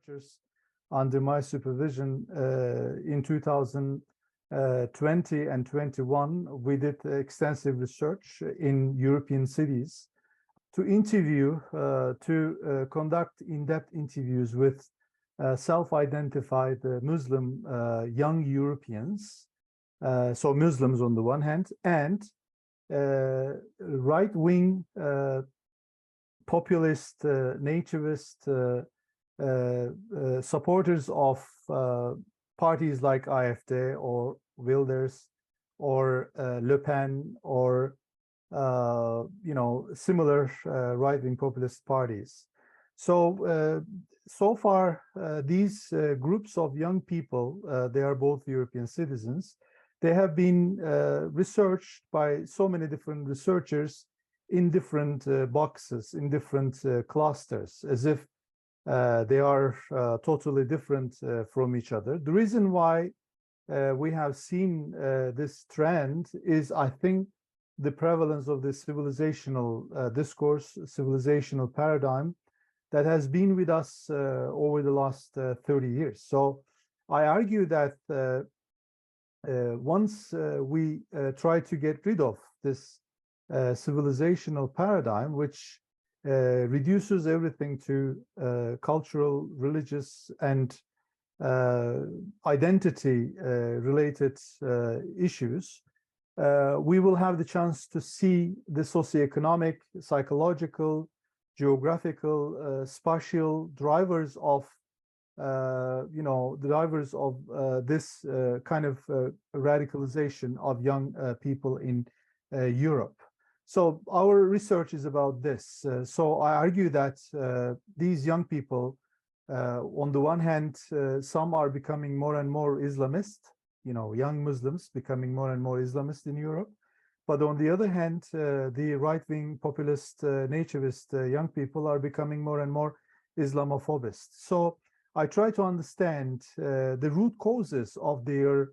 researchers under my supervision in 2020 and 21. We did extensive research in European cities to interview, to conduct in-depth interviews with self-identified Muslim young Europeans, so Muslims on the one hand, and right-wing populist, nativist supporters of parties like AfD or Wilders or Le Pen or similar right-wing populist parties. So so far, these groups of young people, they are both European citizens. They have been researched by so many different researchers in different boxes, in different clusters, as if they are totally different from each other. The reason why we have seen this trend is, I think, the prevalence of the civilizational discourse, civilizational paradigm that has been with us over the last 30 years. So I argue that once we try to get rid of this civilizational paradigm, which reduces everything to cultural, religious, and identity related issues, we will have the chance to see the socioeconomic, psychological, geographical, spatial drivers of this kind of radicalization of young people in Europe. So our research is about this. So I argue that these young people, on the one hand, some are becoming more and more Islamist, young Muslims becoming more and more Islamist in Europe. But on the other hand, the right-wing populist, nativist young people are becoming more and more Islamophobist. So I try to understand the root causes of their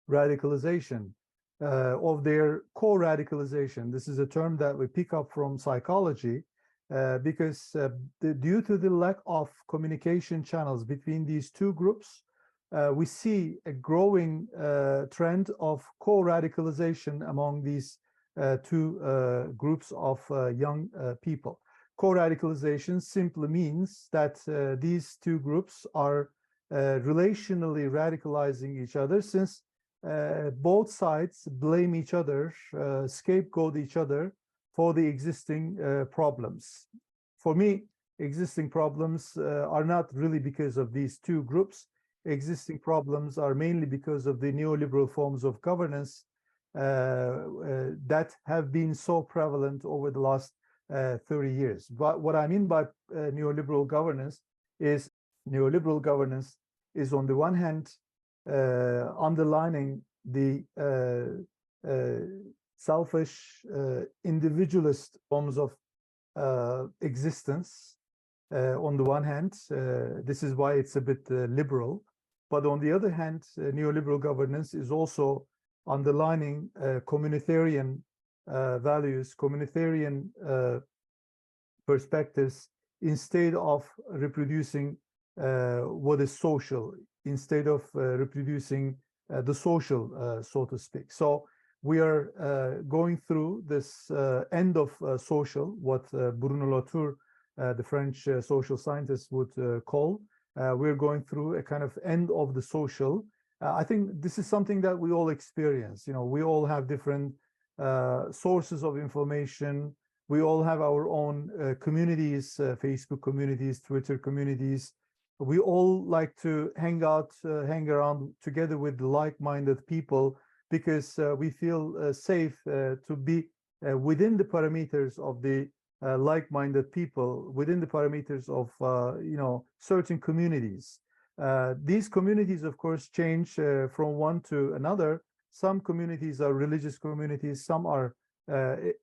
radicalization, of their co-radicalization. This is a term that we pick up from psychology because due to the lack of communication channels between these two groups, we see a growing trend of co-radicalization among these two groups of young people. Co-radicalization simply means that these two groups are relationally radicalizing each other, since both sides blame each other, scapegoat each other for the existing problems. For me, existing problems are not really because of these two groups. Existing problems are mainly because of the neoliberal forms of governance that have been so prevalent over the last 30 years. But what I mean by neoliberal governance is on the one hand underlining the selfish individualist forms of existence. On the one hand, this is why it's a bit liberal. But on the other hand, neoliberal governance is also underlining communitarian values, communitarian perspectives, instead of reproducing what is social, instead of reproducing the social, so to speak. So we are going through this end of social, what Bruno Latour, the French social scientist, would call. We're going through a kind of end of the social. I think this is something that we all experience. We all have different sources of information. We all have our own communities, Facebook communities, Twitter communities. We all like to hang around together with like-minded people because we feel safe to be within the parameters of the like-minded people, within the parameters of certain communities. These communities, of course, change from one to another. Some communities are religious communities, some are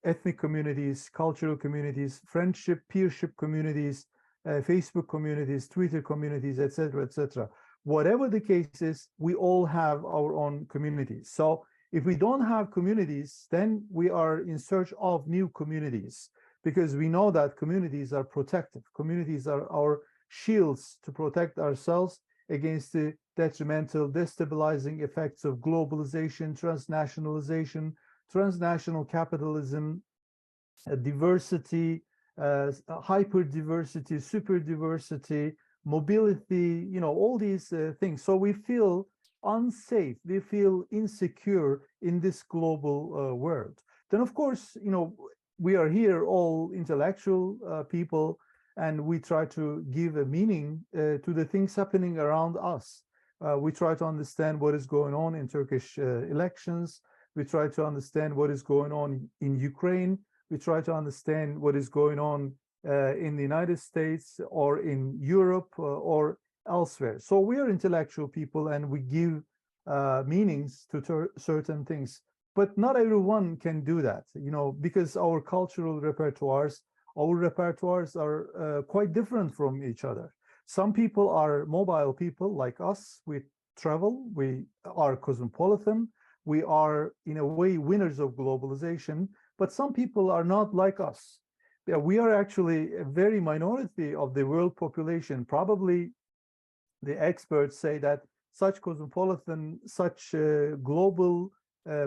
ethnic communities, cultural communities, friendship, peership communities, Facebook communities, Twitter communities, etc., etc. Whatever the case is, we all have our own communities. So if we don't have communities, then we are in search of new communities, because we know that communities are protective. Communities are our shields to protect ourselves against the detrimental, destabilizing effects of globalization, transnational capitalism, diversity, hyperdiversity, superdiversity, mobility, all these things. So we feel unsafe, we feel insecure in this global world. Then, of course, we are here all intellectual people, and we try to give a meaning to the things happening around us. We try to understand what is going on in Turkish elections. We try to understand what is going on in Ukraine. We try to understand what is going on in the United States or in Europe or elsewhere. So we are intellectual people, and we give meanings to certain things. But not everyone can do that, because our cultural repertoires are quite different from each other. Some people are mobile people like us. We travel, we are cosmopolitan, we are in a way winners of globalization, but some people are not like us. Yeah, we are actually a very minority of the world population. Probably the experts say that such cosmopolitan, such global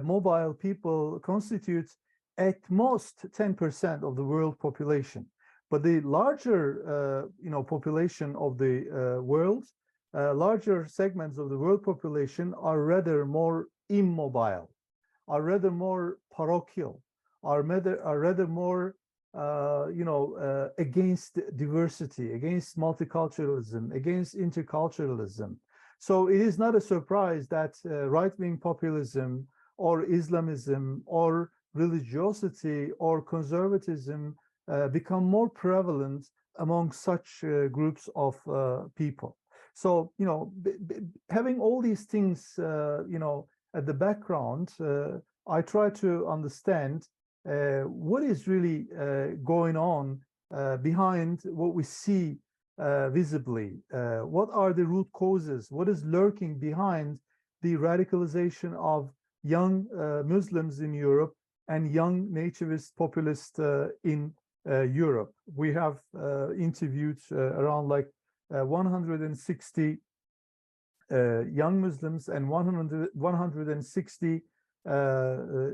mobile people constitute at most 10% of the world population. But the larger population of the world, larger segments of the world population are rather more immobile, are rather more parochial, are rather more against diversity, against multiculturalism, against interculturalism. So it is not a surprise that right-wing populism or Islamism or religiosity or conservatism become more prevalent among such groups of people. So, having all these things, at the background, I try to understand what is really going on behind what we see visibly. What are the root causes? What is lurking behind the radicalization of young Muslims in Europe and young nativist populists in Europe? We have interviewed around 160 young Muslims and 160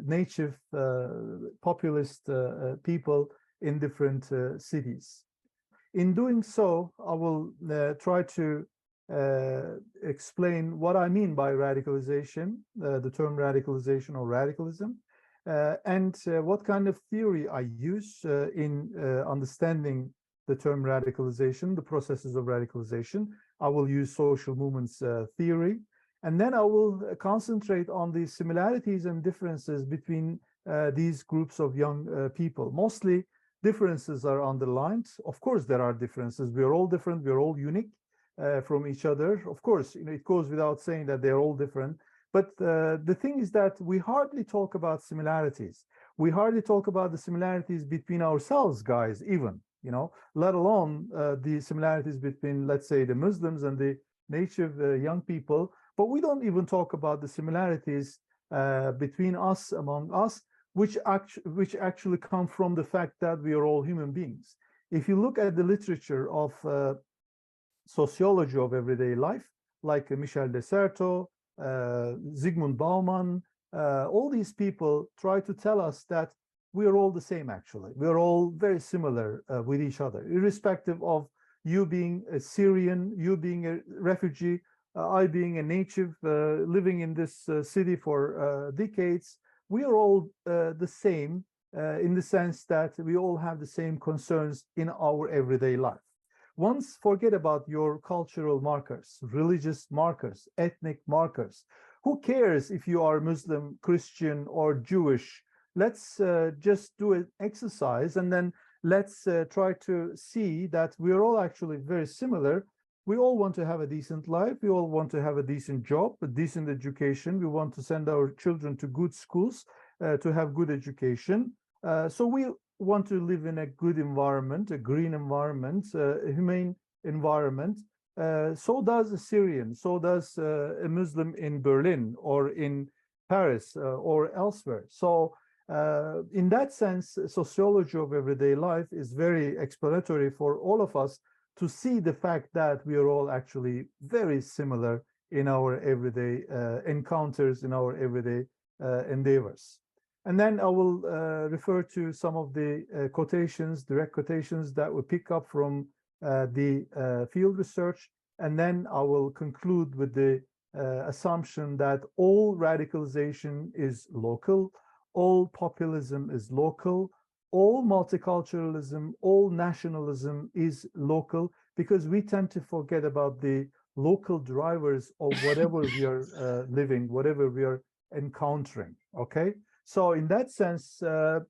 native populist people in different cities. In doing so, I will try to explain what I mean by radicalization, the term radicalization or radicalism, and what kind of theory I use in understanding the term radicalization, the processes of radicalization. I will use social movements theory, and then I will concentrate on the similarities and differences between these groups of young people. Mostly differences are underlined. Of course, there are differences. We are all different. We are all unique from each other. Of course, it goes without saying that they're all different. But the thing is that we hardly talk about similarities. We hardly talk about the similarities between ourselves, guys, even, let alone the similarities between, let's say, the Muslims and the native young people. But we don't even talk about the similarities between us, among us, which actually come from the fact that we are all human beings. If you look at the literature of sociology of everyday life, like Michel de Certeau, Zygmunt Bauman, all these people try to tell us that we are all the same, actually. We are all very similar with each other, irrespective of you being a Syrian, you being a refugee, I being a native living in this city for decades. We are all the same in the sense that we all have the same concerns in our everyday life. Once forget about your cultural markers, religious markers, ethnic markers. Who cares if you are Muslim, Christian, or Jewish? Let's just do an exercise, and then let's try to see that we are all actually very similar. We all want to have a decent life. We all want to have a decent job, a decent education. We want to send our children to good schools, to have good education. So we want to live in a good environment, a green environment, a humane environment. So does a Syrian, so does a Muslim in Berlin or in Paris or elsewhere. So in that sense, sociology of everyday life is very explanatory for all of us to see the fact that we are all actually very similar in our everyday encounters, in our everyday endeavors. And then I will refer to some of the quotations, direct quotations that we pick up from the field research. And then I will conclude with the assumption that all radicalization is local, all populism is local, all multiculturalism, all nationalism is local, because we tend to forget about the local drivers of whatever we are living, whatever we are encountering, okay? So in that sense,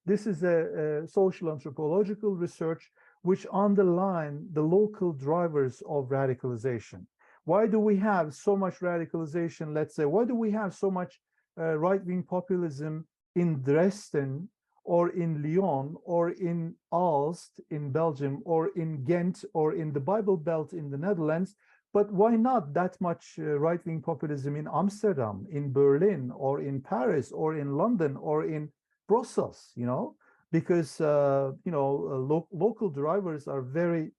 this is a social anthropological research which underline the local drivers of radicalization. Why do we have so much radicalization, let's say? Why do we have so much right-wing populism in Dresden, or in Lyon, or in Aalst in Belgium, or in Ghent, or in the Bible Belt in the Netherlands? But why not that much right-wing populism in Amsterdam, in Berlin, or in Paris, or in London, or in Brussels, you know? Because, you know, local drivers are very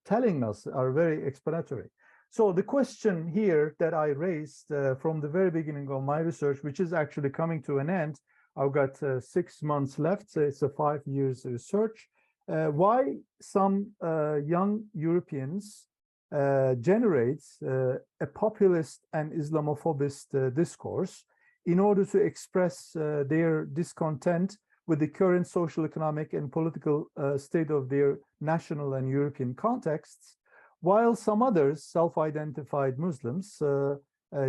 telling us, are very explanatory. So the question here that I raised from the very beginning of my research, which is actually coming to an end, I've got 6 months left, so it's a 5 years research. Why some young Europeans generates a populist and Islamophobist discourse in order to express their discontent with the current social, economic, and political state of their national and European contexts, while some others, self-identified Muslims,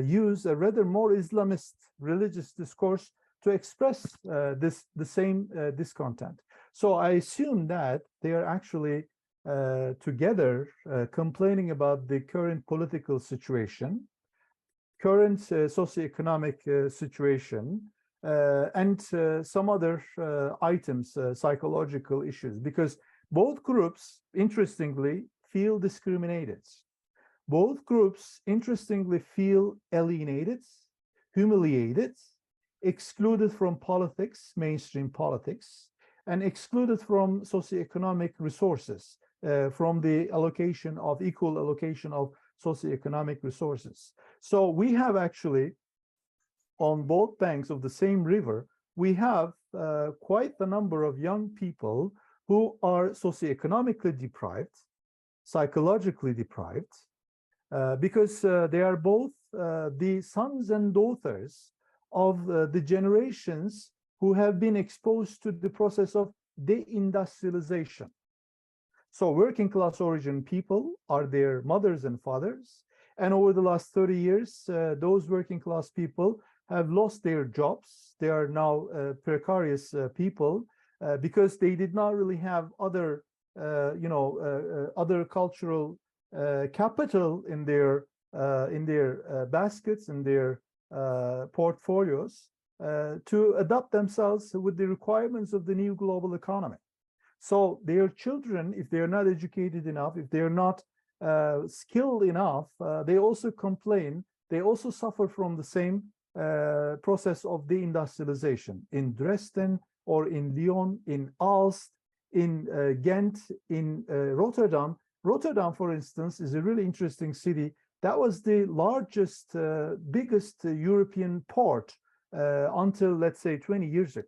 use a rather more Islamist religious discourse to express the same discontent. So I assume that they are actually together complaining about the current political situation, current socioeconomic situation, and some other items, psychological issues, because both groups, interestingly, feel discriminated. Both groups, interestingly, feel alienated, humiliated, excluded from politics, mainstream politics, and excluded from socioeconomic resources, from the allocation of equal allocation of socioeconomic resources. So we have actually, on both banks of the same river, we have quite a number of young people who are socioeconomically deprived, psychologically deprived, because they are both the sons and daughters of the generations who have been exposed to the process of deindustrialization. So working class origin people are their mothers and fathers, and over the last 30 years, those working class people have lost their jobs. They are now precarious people because they did not really have other, other cultural capital in their baskets, in their portfolios, to adapt themselves with the requirements of the new global economy. So their children, if they are not educated enough, if they are not skilled enough, they also complain, they also suffer from the same process of deindustrialization in Dresden, or in Lyon, in Aalst, in Ghent, in Rotterdam. Rotterdam, for instance, is a really interesting city. That was the largest, biggest European port until, let's say, 20 years ago.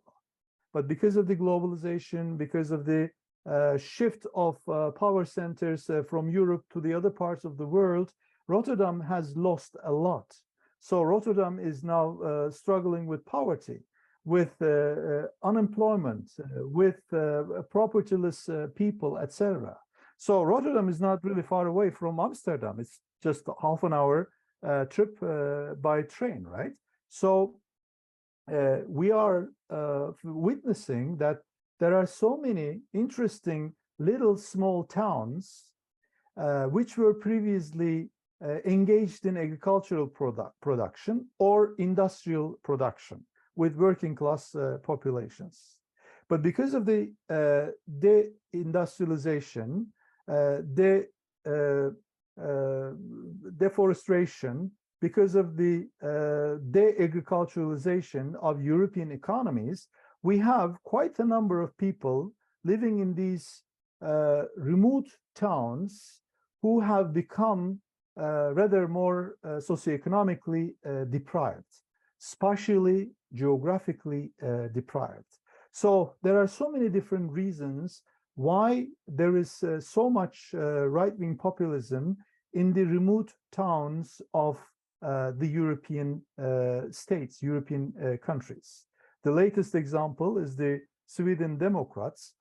But because of the globalization, because of the shift of power centers from Europe to the other parts of the world, Rotterdam has lost a lot. So Rotterdam is now struggling with poverty, with unemployment, with propertyless people, etc. So Rotterdam is not really far away from Amsterdam. It's just a half an hour trip by train, right? So we are witnessing that there are so many interesting little small towns which were previously engaged in agricultural production or industrial production with working class populations. But because of the deindustrialization, deforestation, because of the de-agriculturalization of European economies, we have quite a number of people living in these remote towns who have become rather more socioeconomically deprived, spatially, geographically deprived. So there are so many different reasons why there is so much right-wing populism in the remote towns of the European states, European countries. The latest example is the Sweden Democrats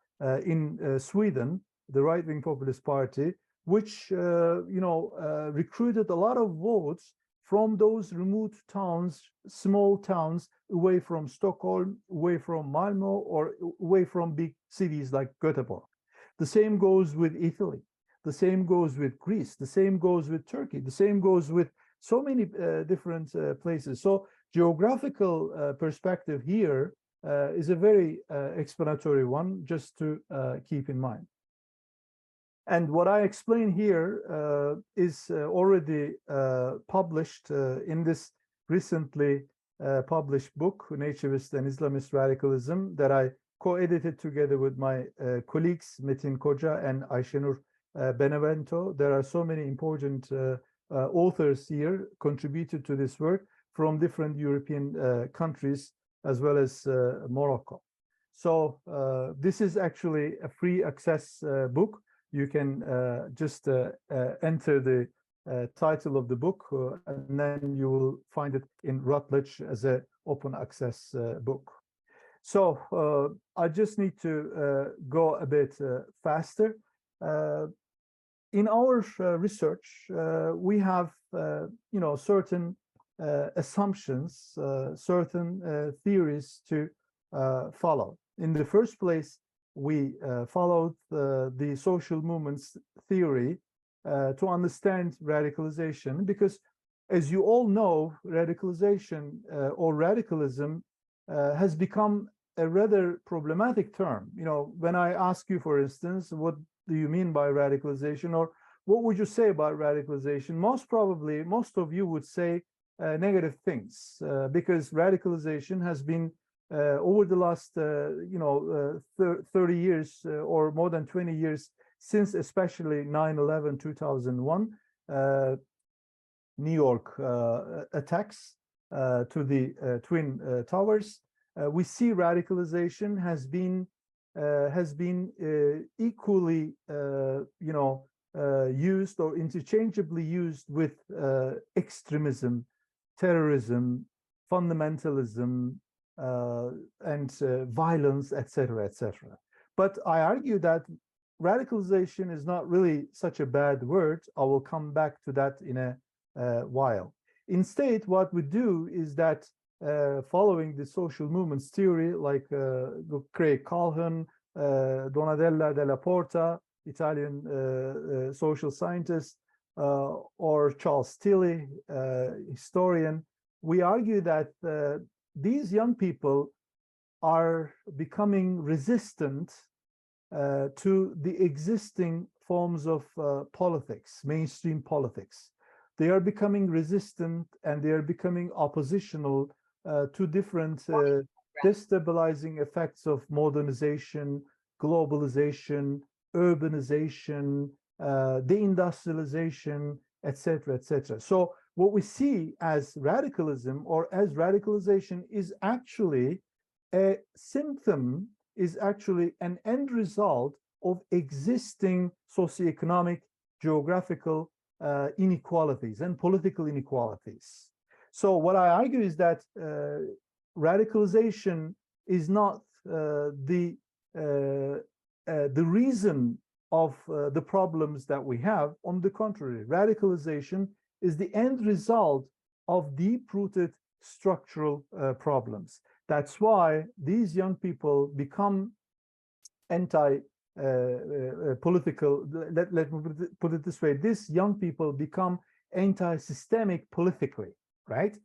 in Sweden, the right-wing populist party, which recruited a lot of votes from those remote towns, small towns, away from Stockholm, away from Malmo, or away from big cities like Göteborg. The same goes with Italy. The same goes with Greece. The same goes with Turkey. The same goes with so many different places. So geographical perspective here is a very explanatory one, just to keep in mind. And what I explain here is already published in this recently published book, Nativist and Islamist Radicalism, that I co-edited together with my colleagues Metin Koca and Ayşenur Benevento. There are so many important authors here contributed to this work from different European countries as well as Morocco. So this is actually a free access book. You can just enter the title of the book and then you will find it in Routledge as an open access book. So I just need to go a bit faster. In our research, we have certain assumptions, certain theories to follow. In the first place, we followed the social movements theory to understand radicalization, because as you all know, radicalization or radicalism has become a rather problematic term. When I ask you, for instance, what do you mean by radicalization, or what would you say about radicalization? Most probably, most of you would say negative things, because radicalization has been over the last 30 years or more than 20 years, since especially 9/11, 2001, New York attacks to the Twin Towers. We see radicalization has been equally used or interchangeably used with extremism, terrorism, fundamentalism, and violence, etc., etc. But I argue that radicalization is not really such a bad word. I will come back to that in a while. Instead, what we do is that following the social movements theory, like Craig Calhoun, Donatella Della Porta, Italian social scientist, or Charles Tilly, historian, we argue that these young people are becoming resistant to the existing forms of politics, mainstream politics. They are becoming resistant and they are becoming oppositional to different destabilizing effects of modernization, globalization, urbanization, deindustrialization, etc., etc. So what we see as radicalism or as radicalization is actually a symptom, is actually an end result of existing socioeconomic, geographical inequalities and political inequalities. So what I argue is that radicalization is not the reason of the problems that we have. On the contrary, radicalization is the end result of deep-rooted structural problems. That's why these young people become anti-political. Let me put it this way: these young people become anti-systemic politically, right?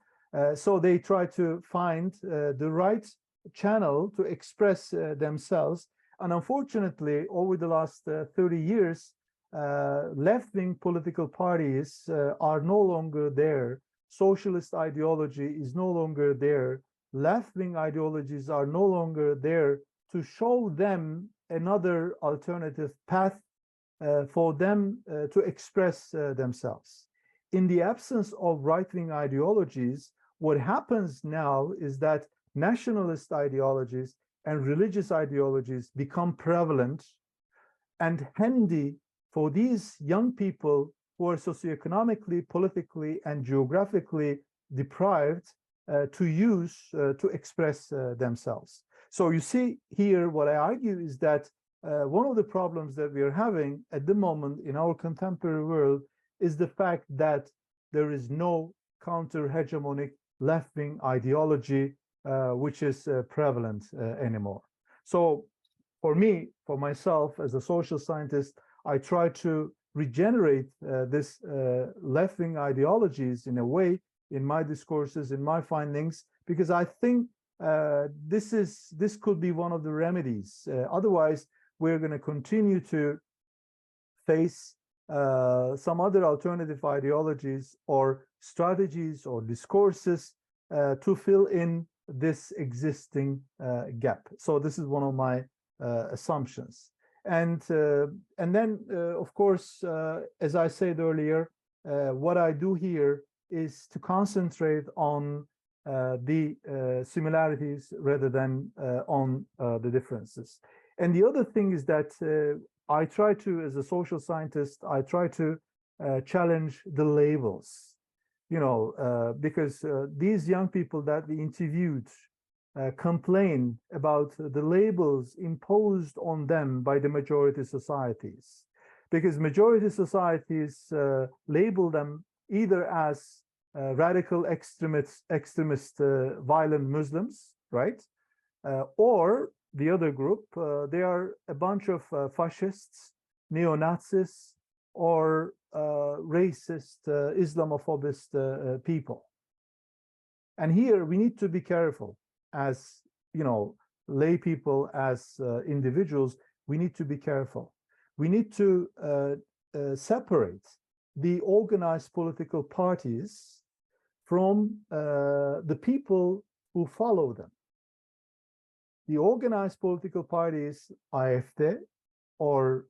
So they try to find the right channel to express themselves. And unfortunately, over the last 30 years, left-wing political parties are no longer there. Socialist ideology is no longer there. Left-wing ideologies are no longer there to show them another alternative path for them to express themselves. In the absence of right-wing ideologies, what happens now is that nationalist ideologies and religious ideologies become prevalent and handy for these young people who are socioeconomically, politically, and geographically deprived to use to express themselves. So you see here, what I argue is that one of the problems that we are having at the moment in our contemporary world is the fact that there is no counter-hegemonic left-wing ideology which is prevalent anymore. So for me, for myself as a social scientist, I try to regenerate this left-wing ideologies in a way in my discourses, in my findings, because I think this could be one of the remedies. Otherwise, we're going to continue to face some other alternative ideologies or strategies or discourses to fill in this existing gap. So this is one of my assumptions. And then, of course, as I said earlier, what I do here is to concentrate on the similarities rather than on the differences. And the other thing is that I try to, as a social scientist, I try to challenge the labels, because these young people that we interviewed complain about the labels imposed on them by the majority societies, because majority societies label them either as radical extremist violent Muslims, right? Or the other group, they are a bunch of fascists, neo-Nazis, or racist, Islamophobist people. And here we need to be careful as, lay people, as individuals, we need to be careful. We need to separate the organized political parties from the people who follow them. The organized political parties, AfD or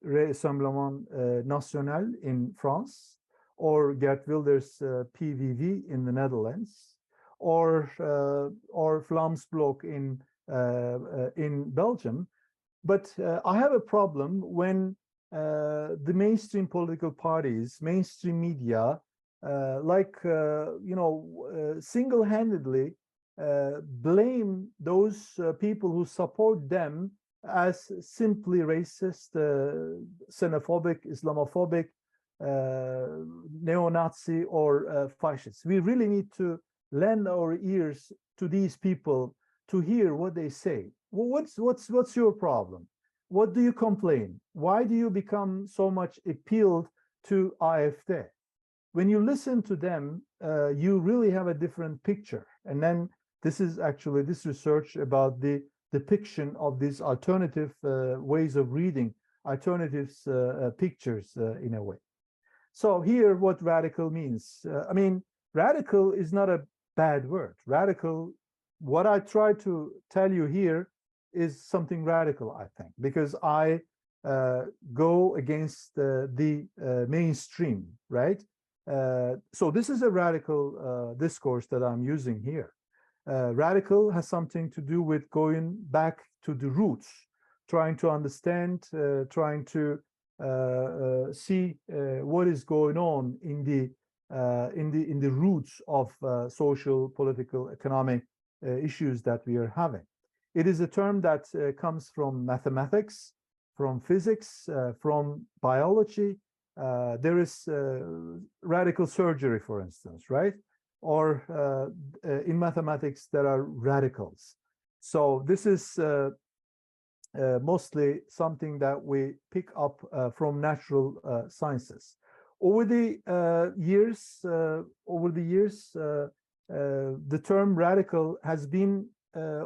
Rassemblement National in France, or Geert Wilders' PVV in the Netherlands, or Vlaams Blok in Belgium. But I have a problem when the mainstream political parties, mainstream media, single-handedly blame those people who support them as simply racist, xenophobic, Islamophobic, neo-Nazi, or fascist. We really need to lend our ears to these people to hear what they say. Well, what's your problem? What do you complain? Why do you become so much appealed to AfD? When you listen to them, you really have a different picture. And then this is actually this research about the depiction of these alternative ways of reading, alternatives pictures in a way. So here, what radical means. Radical is not a bad word. Radical, what I try to tell you here is something radical, I think, because I go against the mainstream, right? So this is a radical discourse that I'm using here. Radical has something to do with going back to the roots, trying to understand, trying to see what is going on in the roots of social, political, economic issues that we are having. It is a term that comes from mathematics, from physics, from biology. There is radical surgery, for instance, right? Or in mathematics, there are radicals. So this is mostly something that we pick up from natural sciences. Over the years, the term radical has been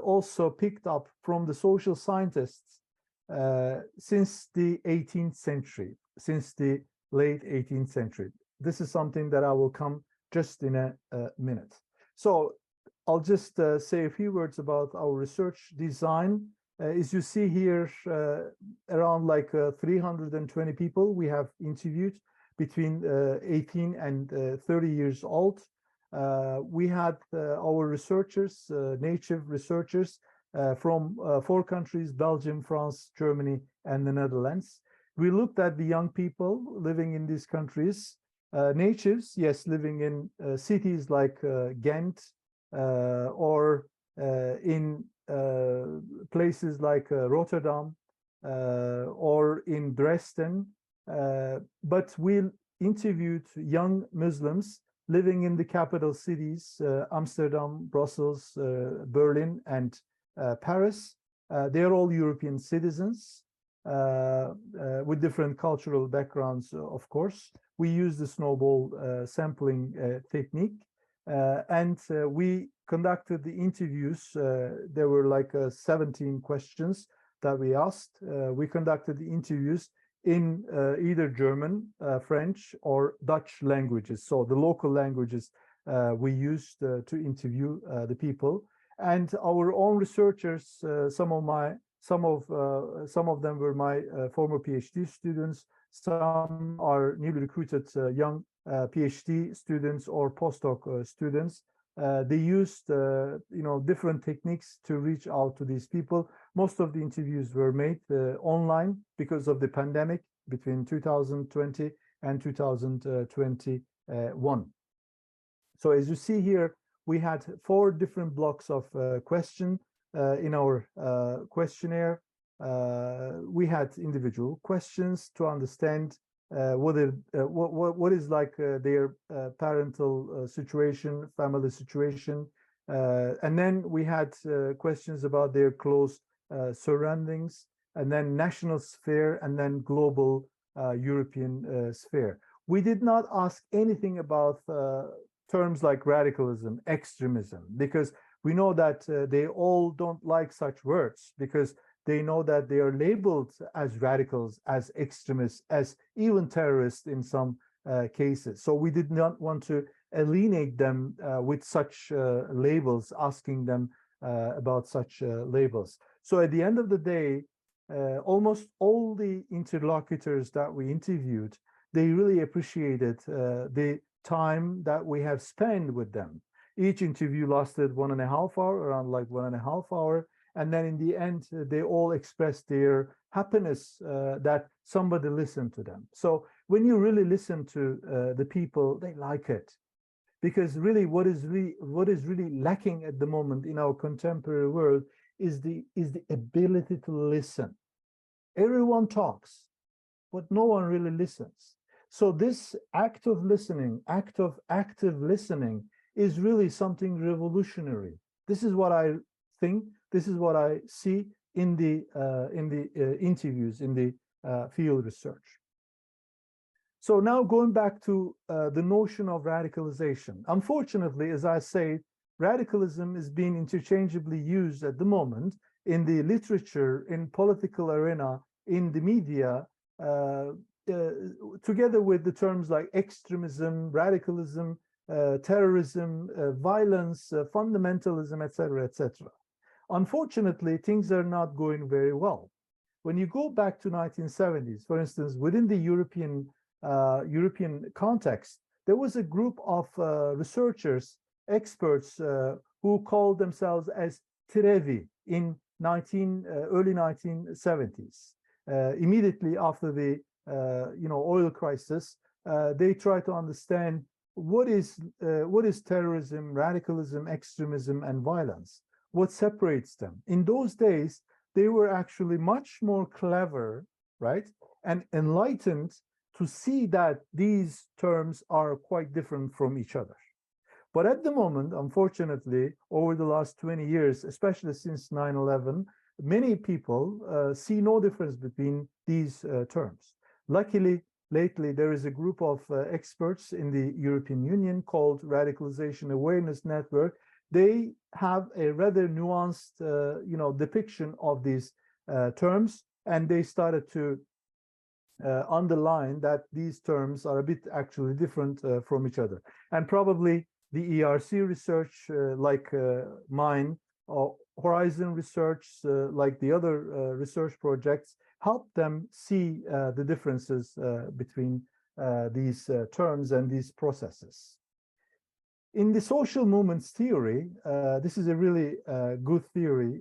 also picked up from the social scientists since the 18th century, since the late 18th century. This is something that I will come just in a minute. So I'll just say a few words about our research design. As you see here, around like 320 people we have interviewed between 18 and 30 years old. We had our researchers, native researchers from 4 countries, Belgium, France, Germany, and the Netherlands. We looked at the young people living in these countries, natives, yes, living in cities like Ghent or in places like Rotterdam or in Dresden. But we interviewed young Muslims living in the capital cities, Amsterdam, Brussels, Berlin, and Paris. They're all European citizens with different cultural backgrounds, of course. We use the snowball sampling technique, and we conducted the interviews. There were like 17 questions that we asked. We conducted the interviews in either German, French, or Dutch languages. So the local languages we used to interview the people. And our own researchers, some of them were my former PhD students. Some are newly recruited young PhD students or postdoc students. They used different techniques to reach out to these people. Most of the interviews were made online because of the pandemic between 2020 and 2021. So as you see here, we had 4 different blocks of question in our questionnaire. We had individual questions to understand what is like their parental situation, family situation, and then we had questions about their close surroundings, and then national sphere, and then global European sphere. We did not ask anything about terms like radicalism, extremism, because we know that they all don't like such words, because they know that they are labeled as radicals, as extremists, as even terrorists in some cases. So we did not want to alienate them with such labels, asking them about such labels. So at the end of the day, almost all the interlocutors that we interviewed, they really appreciated the time that we have spent with them. Each interview lasted 1.5 hours, around like 1.5 hours. And then in the end, they all expressed their happiness that somebody listened to them. So when you really listen to the people, they like it. Because really what is really lacking at the moment in our contemporary world is the ability to listen. Everyone talks, but no one really listens. So this act of listening, act of active listening, is really something revolutionary. This is what I think. This is what I see in the interviews, in the field research. So now going back to the notion of radicalization. Unfortunately, as I say, radicalism is being interchangeably used at the moment in the literature, in political arena, in the media, together with the terms like extremism, radicalism, terrorism, violence, fundamentalism, etc., etc. Unfortunately, things are not going very well. When you go back to 1970s, for instance, within the European context, there was a group of researchers, experts who called themselves as Trevi in early 1970s. Immediately after the oil crisis, they tried to understand what is terrorism, radicalism, extremism, and violence. What separates them? In those days, they were actually much more clever, right, and enlightened to see that these terms are quite different from each other. But at the moment, unfortunately, over the last 20 years, especially since 9/11, many people see no difference between these terms. Luckily, lately, there is a group of experts in the European Union called Radicalization Awareness Network. They have a rather nuanced, depiction of these terms, and they started to underline that these terms are a bit actually different from each other. And probably the ERC research, like mine, Horizon Research, like the other research projects, help them see the differences between these terms and these processes. In the social movements theory, this is a really good theory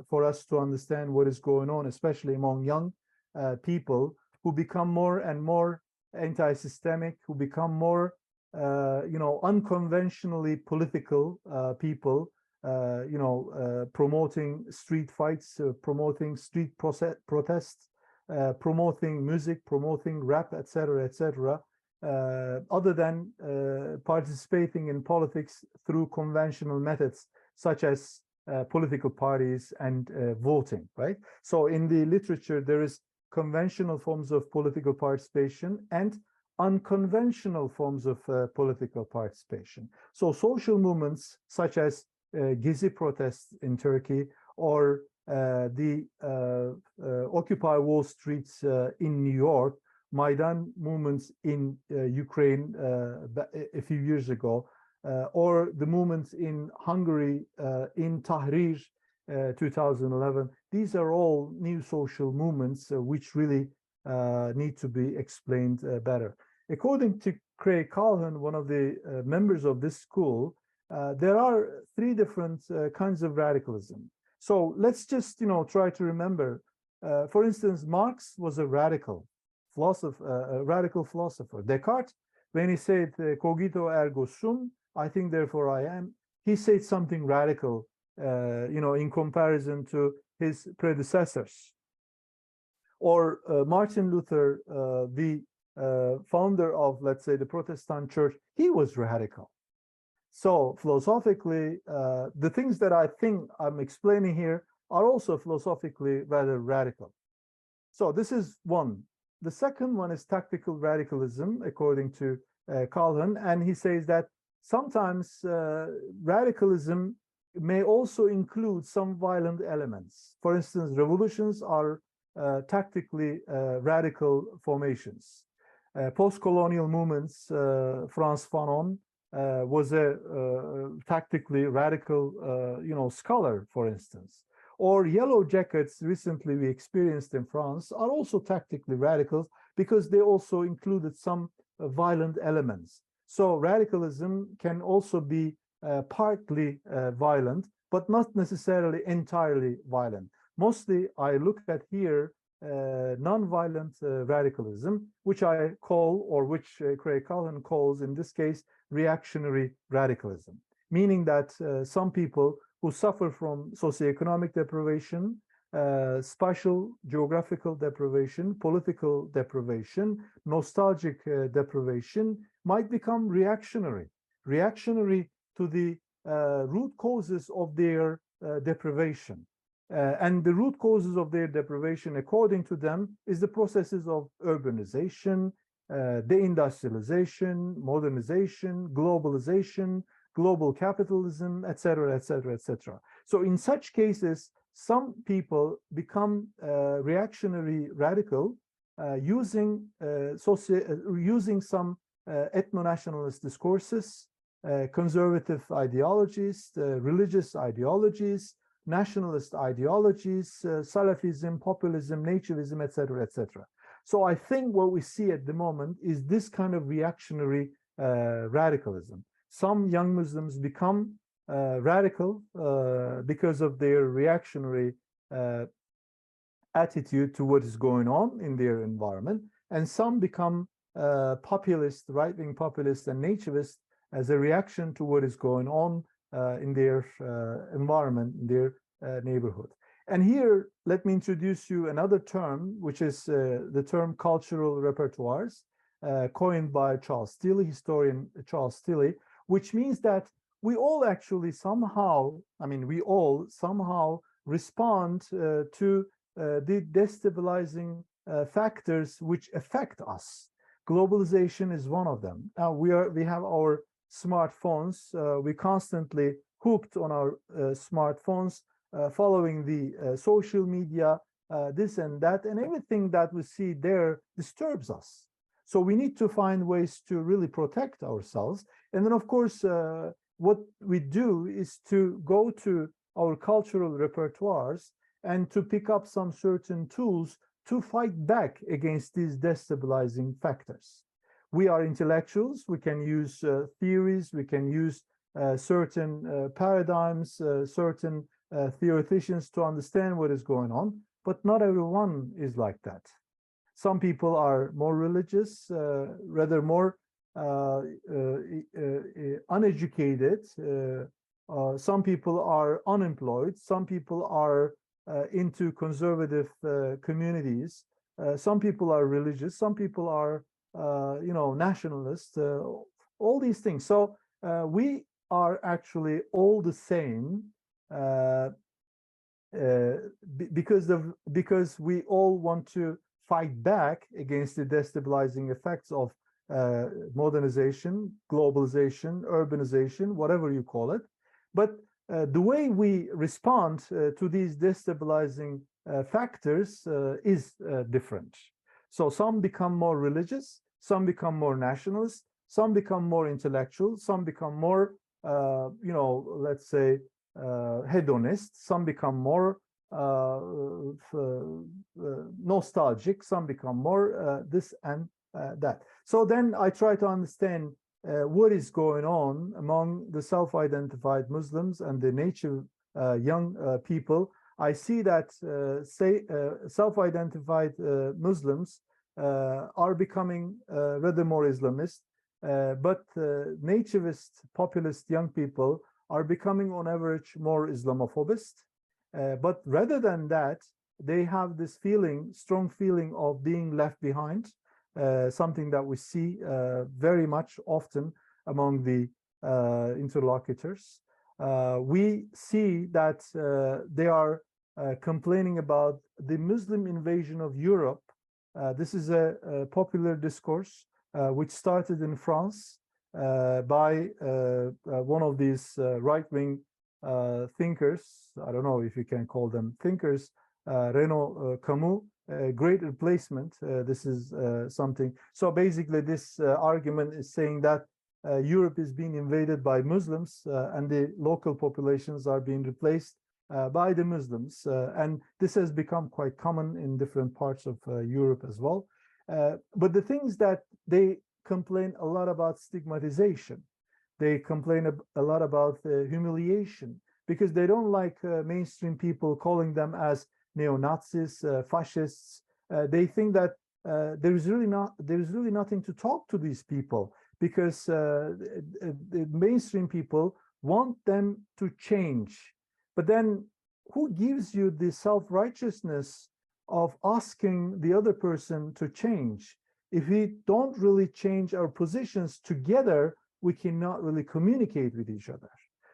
for us to understand what is going on, especially among young people who become more and more anti-systemic, who become more, unconventionally political people, promoting street fights, promoting street protests, promoting music, promoting rap, etc., etc., other than participating in politics through conventional methods such as political parties and voting, right? So in the literature, there is conventional forms of political participation and unconventional forms of political participation. So social movements such as Gezi protests in Turkey or the Occupy Wall Street in New York, Maidan movements in Ukraine a few years ago, or the movements in Hungary in Tahrir 2011. These are all new social movements which really need to be explained better. According to Craig Calhoun, one of the members of this school, there are three different kinds of radicalism. So let's just try to remember. For instance, Marx was a radical philosopher. Descartes, when he said "Cogito ergo sum," I think therefore I am, he said something radical, in comparison to his predecessors. Or Martin Luther, the founder of, let's say, the Protestant church, he was radical. So philosophically, the things that I think I'm explaining here are also philosophically rather radical. So this is one. The second one is tactical radicalism, according to Calhoun, and he says that sometimes radicalism may also include some violent elements. For instance, revolutions are tactically radical formations. Post-colonial movements, Frantz Fanon was a tactically radical, scholar, for instance. Or yellow jackets, recently we experienced in France, are also tactically radical because they also included some violent elements. So radicalism can also be partly violent, but not necessarily entirely violent. Mostly I look at here non-violent radicalism, which I call, or which Craig Calhoun calls in this case, reactionary radicalism, meaning that some people who suffer from socioeconomic deprivation, spatial, geographical deprivation, political deprivation, nostalgic deprivation, might become reactionary to the root causes of their deprivation. And the root causes of their deprivation, according to them, is the processes of urbanization, deindustrialization, modernization, globalization, global capitalism, etc., etc., etc. So in such cases, some people become reactionary radical using some ethno-nationalist discourses, conservative ideologies, religious ideologies, nationalist ideologies, Salafism, populism, nativism, etc., etc. So I think what we see at the moment is this kind of reactionary radicalism. Some young Muslims become radical because of their reactionary attitude to what is going on in their environment, and some become populist, right-wing populist and nativist as a reaction to what is going on in their environment, in their neighborhood. And here, let me introduce you another term, which is the term cultural repertoires, coined by Charles Tilly, historian Charles Tilly, which means that we all actually somehow, we all somehow respond to the destabilizing factors which affect us. Globalization is one of them. Now we have our smartphones. We constantly hooked on our smartphones, following the social media, this and that, and everything that we see there disturbs us. So we need to find ways to really protect ourselves. And then, of course, what we do is to go to our cultural repertoires and to pick up some certain tools to fight back against these destabilizing factors. We are intellectuals, we can use theories, we can use certain paradigms, certain theoreticians to understand what is going on, but not everyone is like that. Some people are more religious, rather more uneducated. Some people are unemployed. Some people are into conservative communities. Some people are religious. Some people are, nationalist. All these things. So we are actually all the same because we all want to fight back against the destabilizing effects of modernization, globalization, urbanization, whatever you call it. But the way we respond to these destabilizing factors is different. So some become more religious, some become more nationalist, some become more intellectual, some become more, let's say, hedonist, some become more nostalgic, some become more this and that. So then I try to understand what is going on among the self-identified Muslims and the native young people. I see that self-identified Muslims are becoming rather more Islamist, but nativist, populist young people are becoming on average more Islamophobist. But rather than that, they have this strong feeling of being left behind, something that we see very much often among the interlocutors. We see that they are complaining about the Muslim invasion of Europe. This is a popular discourse which started in France by one of these right-wing thinkers. I don't know if you can call them thinkers, Renaud Camus. Great replacement. This is something. So basically, this argument is saying that Europe is being invaded by Muslims and the local populations are being replaced by the Muslims. And this has become quite common in different parts of Europe as well. But the thing is that they complain a lot about stigmatization. They complain a lot about humiliation because they don't like mainstream people calling them as neo-Nazis, fascists. They think that there is really nothing to talk to these people because the mainstream people want them to change. But then who gives you the self-righteousness of asking the other person to change? If we don't really change our positions together, we cannot really communicate with each other.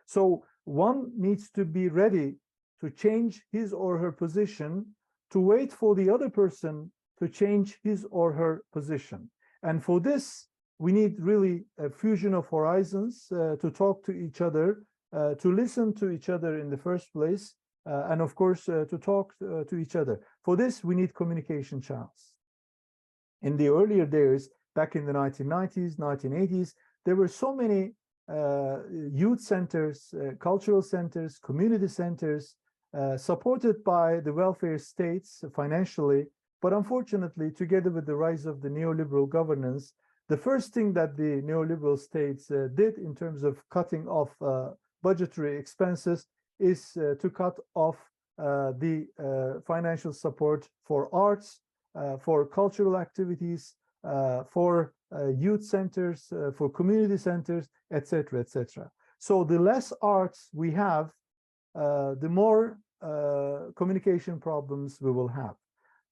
So one needs to be ready to change his or her position, to wait for the other person to change his or her position. And for this, we need really a fusion of horizons to talk to each other, to listen to each other in the first place, and of course, to talk to each other. For this, we need communication channels. In the earlier days, back in the 1990s, 1980s, there were so many youth centers, cultural centers, community centers, supported by the welfare states financially. But unfortunately, together with the rise of the neoliberal governance, the first thing that the neoliberal states did in terms of cutting off budgetary expenses is to cut off the financial support for arts, for cultural activities, for youth centers, for community centers, etc., etc. So the less arts we have, the more communication problems we will have.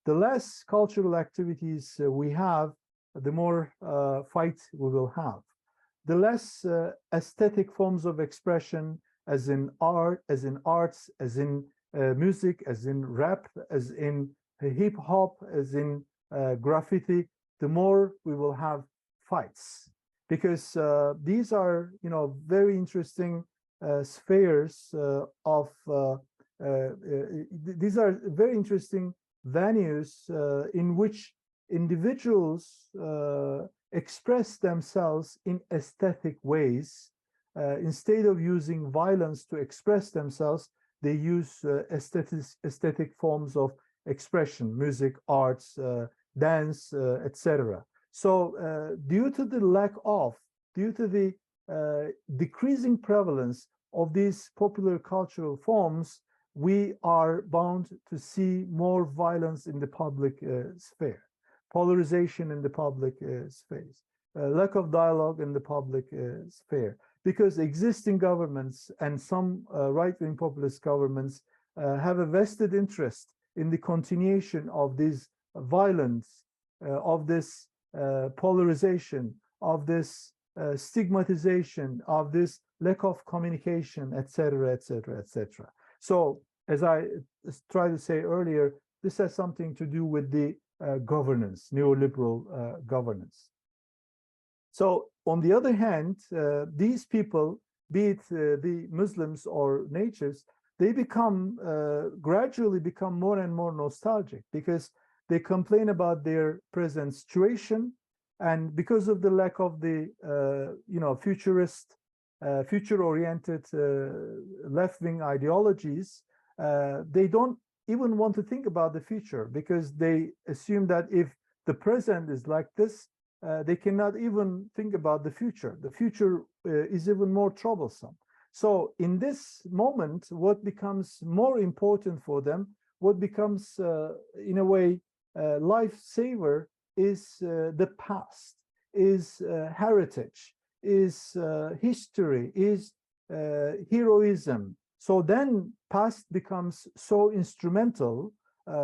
The less cultural activities we have, the more fight we will have. The less aesthetic forms of expression, as in art, as in arts, as in music, as in rap, as in hip hop, as in graffiti, the more we will have fights. Because these are, very interesting spheres of, these are very interesting venues in which individuals express themselves in aesthetic ways. Instead of using violence to express themselves, They use aesthetic forms of expression, music, arts, dance, etc. So due to the decreasing prevalence of these popular cultural forms, we are bound to see more violence in the public sphere, polarization in the public space, lack of dialogue in the public sphere, because existing governments and some right-wing populist governments have a vested interest in the continuation of this violence, of this polarization, of this stigmatization, of this lack of communication, etc., etc., etc. So, as I tried to say earlier, this has something to do with the governance, neoliberal governance. So, on the other hand, these people, be it the Muslims or natives, they gradually become more and more nostalgic because they complain about their present situation, and because of the lack of the futurist, future-oriented left-wing ideologies, they don't even want to think about the future because they assume that if the present is like this, they cannot even think about the future. The future is even more troublesome. So in this moment, what becomes more important for them, what becomes in a way lifesaver, is the past, is heritage, is history, is heroism. So then past becomes so instrumental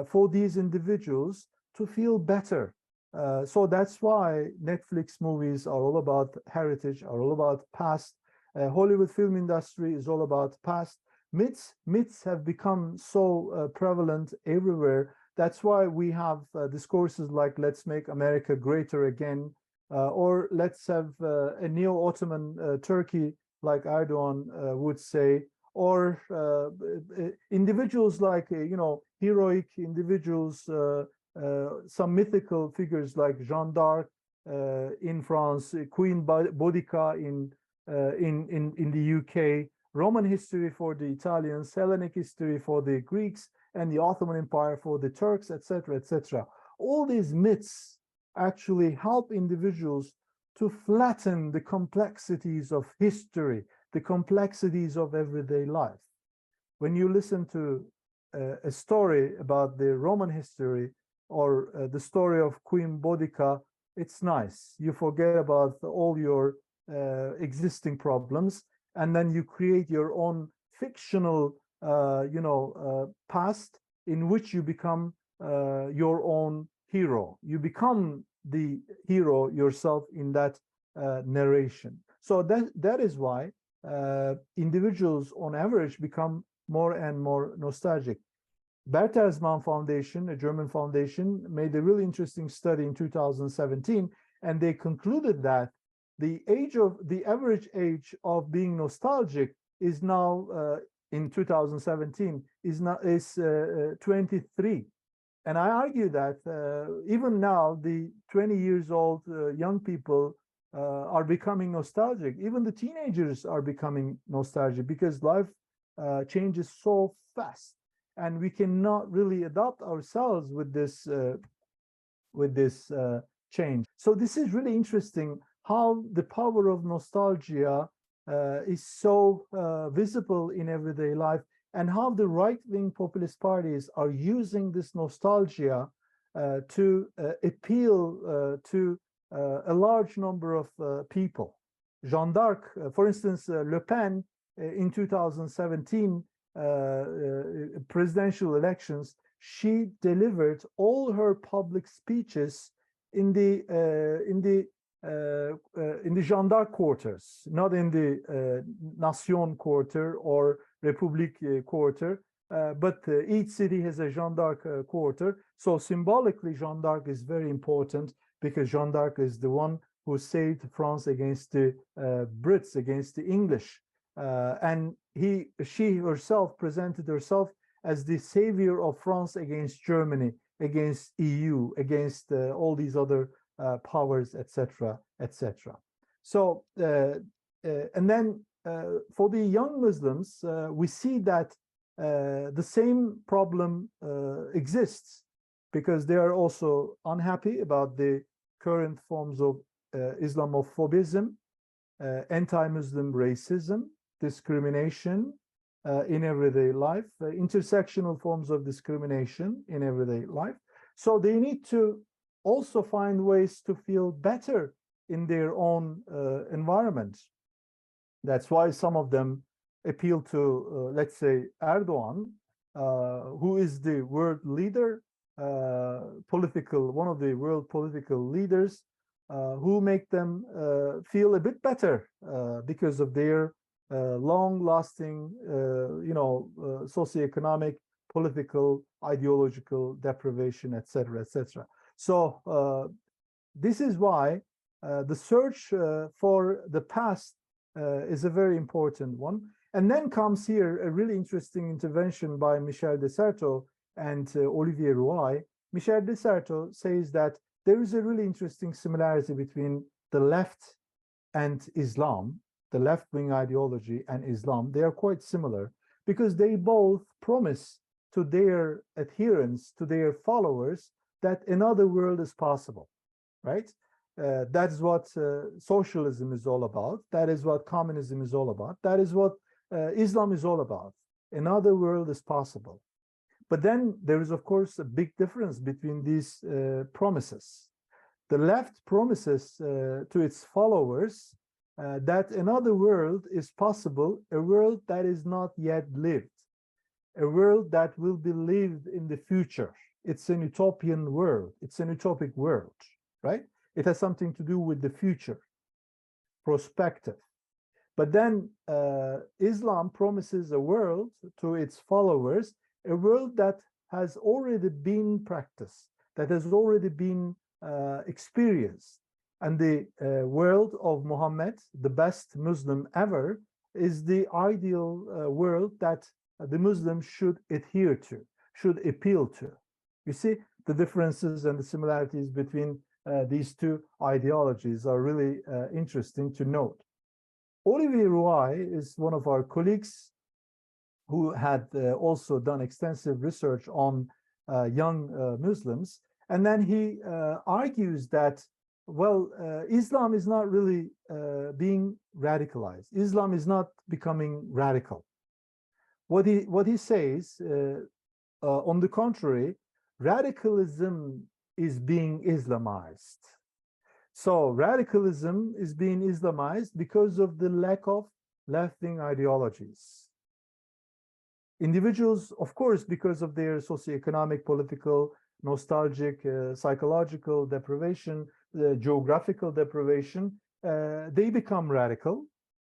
for these individuals to feel better. So that's why Netflix movies are all about heritage, are all about past. Hollywood film industry is all about past. Myths have become so prevalent everywhere. That's why we have discourses like "Let's make America greater again," or "Let's have a neo-Ottoman Turkey," like Erdogan would say, or individuals like heroic individuals, some mythical figures like Jeanne d'Arc in France, Queen Boudica in the UK, Roman history for the Italians, Hellenic history for the Greeks, and the Ottoman Empire for the Turks, etc., etc. All these myths actually help individuals to flatten the complexities of history, the complexities of everyday life. When you listen to a story about the Roman history or the story of Queen Boudica, it's nice. You forget about all your existing problems, and then you create your own fictional past in which you become your own hero. You become the hero yourself in that narration. So that is why individuals on average become more and more nostalgic. Bertelsmann Foundation, a German foundation, made a really interesting study in 2017, and they concluded that the average age of being nostalgic is now in 2017 is 23. And I argue that even now the 20 years old young people are becoming nostalgic. Even the teenagers are becoming nostalgic because life changes so fast, and we cannot really adapt ourselves with this change. So this is really interesting how the power of nostalgia is so visible in everyday life, and how the right-wing populist parties are using this nostalgia to appeal to a large number of people. Jeanne d'Arc, for instance, Le Pen in 2017 presidential elections, she delivered all her public speeches in the Jeanne d'Arc quarters, not in the Nation quarter or Republik quarter, but each city has a Jeanne d'Arc quarter. So symbolically, Jeanne d'Arc is very important because Jeanne d'Arc is the one who saved France against the Brits, against the English. And she herself presented herself as the savior of France against Germany, against EU, against all these other powers, etc., etc. So, and then for the young Muslims, we see that the same problem exists, because they are also unhappy about the current forms of Islamophobism, anti-Muslim racism, discrimination in everyday life, intersectional forms of discrimination in everyday life. So they need to also find ways to feel better in their own environment. That's why some of them appeal to, let's say, Erdogan, who is the world leader, one of the world political leaders, who make them feel a bit better because of their long-lasting, socioeconomic, political, ideological deprivation, etc., etc. So this is why the search for the past is a very important one. And then comes here a really interesting intervention by Michel de Certeau and Olivier Rouaille. Michel de Certeau says that there is a really interesting similarity between the left and Islam, the left-wing ideology and Islam. They are quite similar because they both promise to their adherents, to their followers, that another world is possible, right? That's what socialism is all about. That is what communism is all about. That is what Islam is all about. Another world is possible. But then there is, of course, a big difference between these promises. The left promises to its followers that another world is possible, a world that is not yet lived, a world that will be lived in the future. It's an utopian world. It's an utopic world, right? It has something to do with the future, prospective. But then Islam promises a world to its followers, a world that has already been practiced, that has already been experienced. And the world of Muhammad, the best Muslim ever, is the ideal world that the Muslims should adhere to, should appeal to. You see, the differences and the similarities between these two ideologies are really interesting to note. Olivier Rouaille is one of our colleagues who had also done extensive research on young Muslims. And then he argues that, well, Islam is not really being radicalized. Islam is not becoming radical. What he says, on the contrary, radicalism is being Islamized. So radicalism is being Islamized because of the lack of left-wing ideologies. Individuals, of course, because of their socioeconomic, political, nostalgic, psychological deprivation, geographical deprivation, they become radical.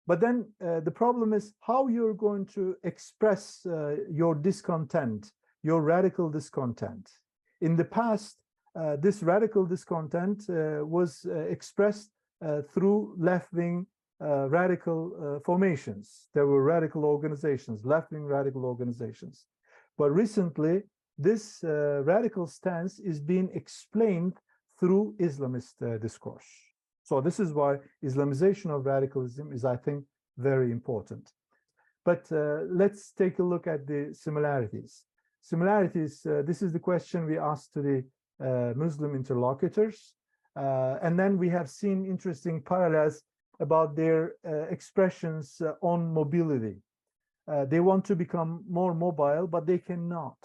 But then the problem is how you're going to express your discontent, your radical discontent. In the past, this radical discontent was expressed through left-wing radical formations. There were radical organizations, left-wing radical organizations. But recently, this radical stance is being explained through Islamist discourse. So this is why Islamization of radicalism is, I think, very important. But let's take a look at the similarities. Similarities, this is the question we asked to the Muslim interlocutors. And then we have seen interesting parallels about their expressions on mobility. They want to become more mobile, but they cannot.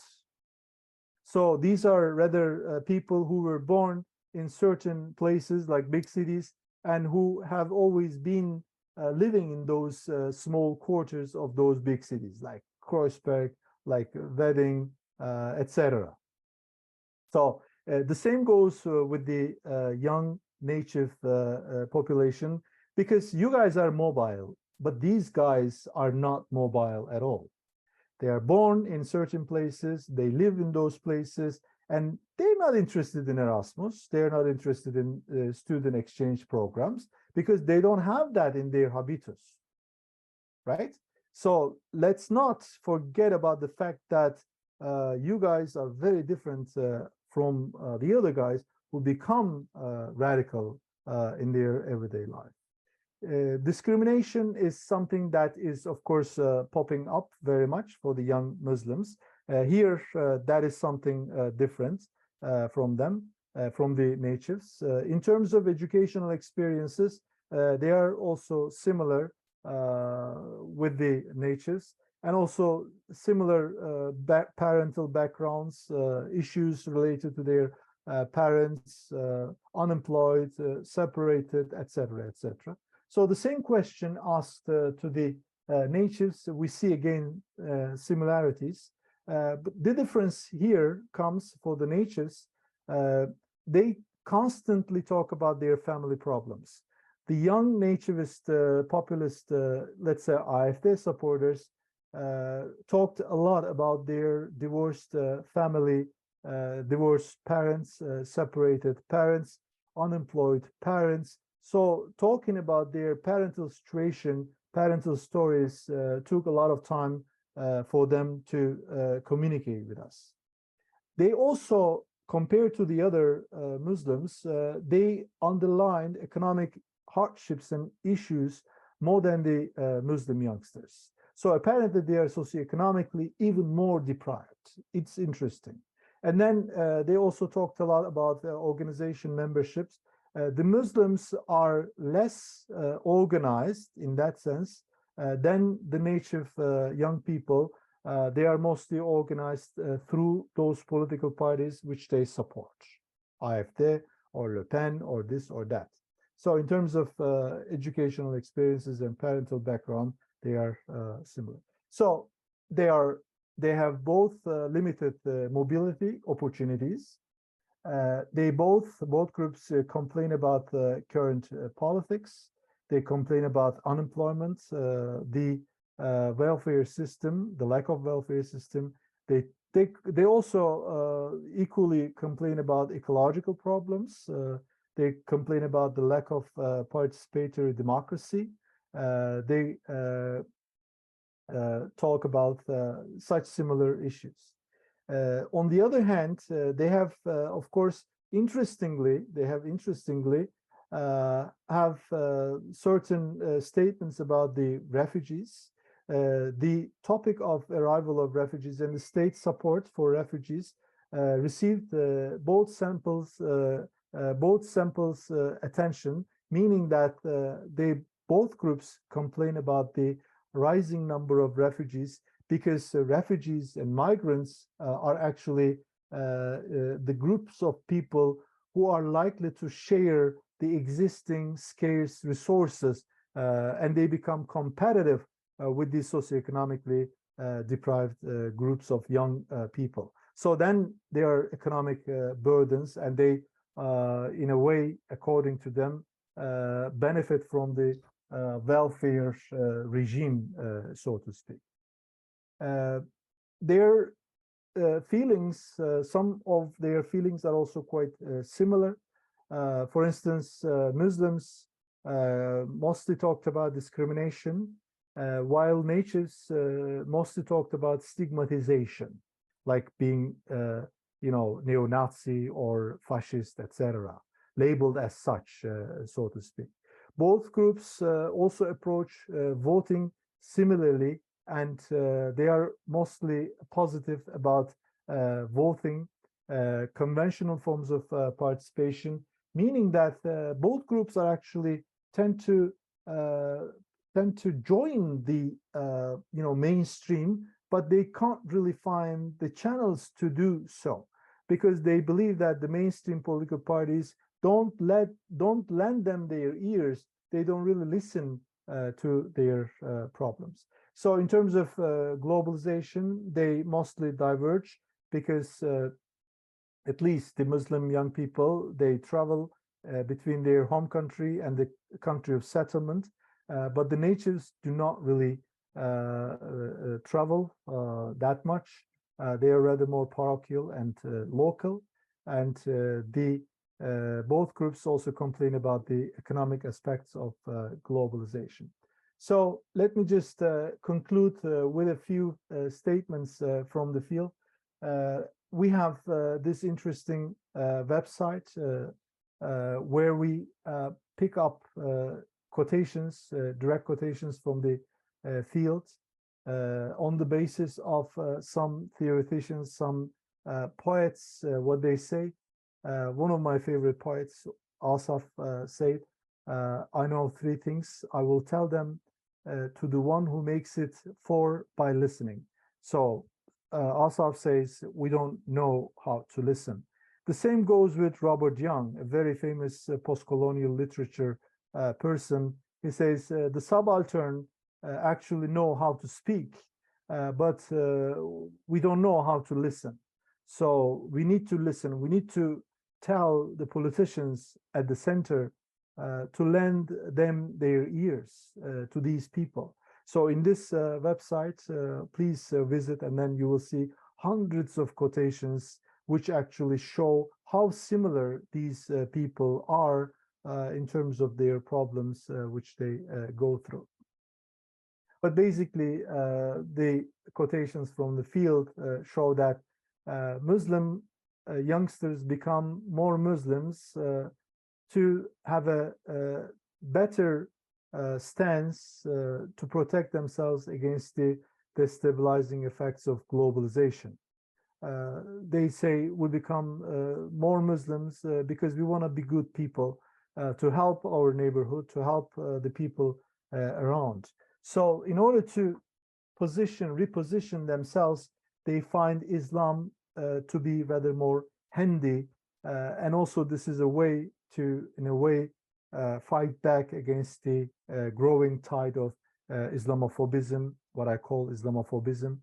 So these are rather people who were born in certain places like big cities and who have always been living in those small quarters of those big cities like Kreuzberg, like Wedding, etc. So the same goes with the young native population, because you guys are mobile, but these guys are not mobile at all. They are born in certain places, they live in those places, and they're not interested in Erasmus, they're not interested in student exchange programs, because they don't have that in their habitus, right? So let's not forget about the fact that you guys are very different from the other guys who become radical in their everyday life. discrimination is something that is, of course, popping up very much for the young Muslims. Here, that is something different from them, from the natives. In terms of educational experiences, they are also similar with the natives, and also similar parental backgrounds, issues related to their parents, unemployed, separated, etc., etc. So the same question asked to the natives, we see again similarities. But the difference here comes for the natives. They constantly talk about their family problems. The young nativist populist, let's say AfD supporters, talked a lot about their divorced family, divorced parents, separated parents, unemployed parents. So talking about their parental situation, parental stories took a lot of time for them to communicate with us. They also, compared to the other Muslims, they underlined economic hardships and issues more than the Muslim youngsters. So apparently they are socioeconomically even more deprived. It's interesting. And then they also talked a lot about organization memberships. The Muslims are less organized in that sense than the native young people. They are mostly organized through those political parties which they support, AfD or Le Pen or this or that. So in terms of educational experiences and parental background, they are similar. So they have both limited mobility opportunities. They both groups complain about current politics. They complain about unemployment, the welfare system, the lack of welfare system. They also equally complain about ecological problems. They complain about the lack of participatory democracy. They talk about such similar issues. On the other hand, they have, of course, interestingly, have certain statements about the refugees. The topic of arrival of refugees and the state support for refugees received both samples attention, meaning that both groups complain about the rising number of refugees, because refugees and migrants are actually the groups of people who are likely to share the existing scarce resources, and they become competitive with these socioeconomically deprived groups of young people. So then there are economic burdens, and they, in a way, according to them, benefit from the welfare regime, so to speak. Their feelings, some of their feelings are also quite similar. For instance, Muslims mostly talked about discrimination, while natives mostly talked about stigmatization, like being, neo-Nazi or fascist, etc., labeled as such, so to speak. Both groups also approach voting similarly, and they are mostly positive about voting, conventional forms of participation, meaning that both groups are actually tend to join the mainstream, but they can't really find the channels to do so, because they believe that the mainstream political parties don't lend them their ears. They don't really listen to their problems. So in terms of globalization, they mostly diverge, because at least the Muslim young people, they travel between their home country and the country of settlement, but the natives do not really travel that much. They are rather more parochial and local, and both groups also complain about the economic aspects of globalization. So let me just conclude with a few statements from the field. We have this interesting website where we pick up quotations, direct quotations from the field, on the basis of some theoreticians, some poets, what they say. One of my favorite poets, Asaf, said, I know three things. I will tell them to the one who makes it four by listening. So Asaf says, we don't know how to listen. The same goes with Robert Young, a very famous post-colonial literature person. He says, the subaltern actually know how to speak, but we don't know how to listen. So we need to listen. We need to tell the politicians at the center to lend them their ears to these people. So in this website, please visit, and then you will see hundreds of quotations which actually show how similar these people are in terms of their problems which they go through. But basically, the quotations from the field show that Muslim youngsters become more Muslims to have a better stance to protect themselves against the destabilizing effects of globalization. They say we become more Muslims because we want to be good people, to help our neighborhood, to help the people around. So in order to reposition themselves, they find Islam to be rather more handy, and also this is a way to, in a way, fight back against the growing tide of Islamophobism, what I call Islamophobism,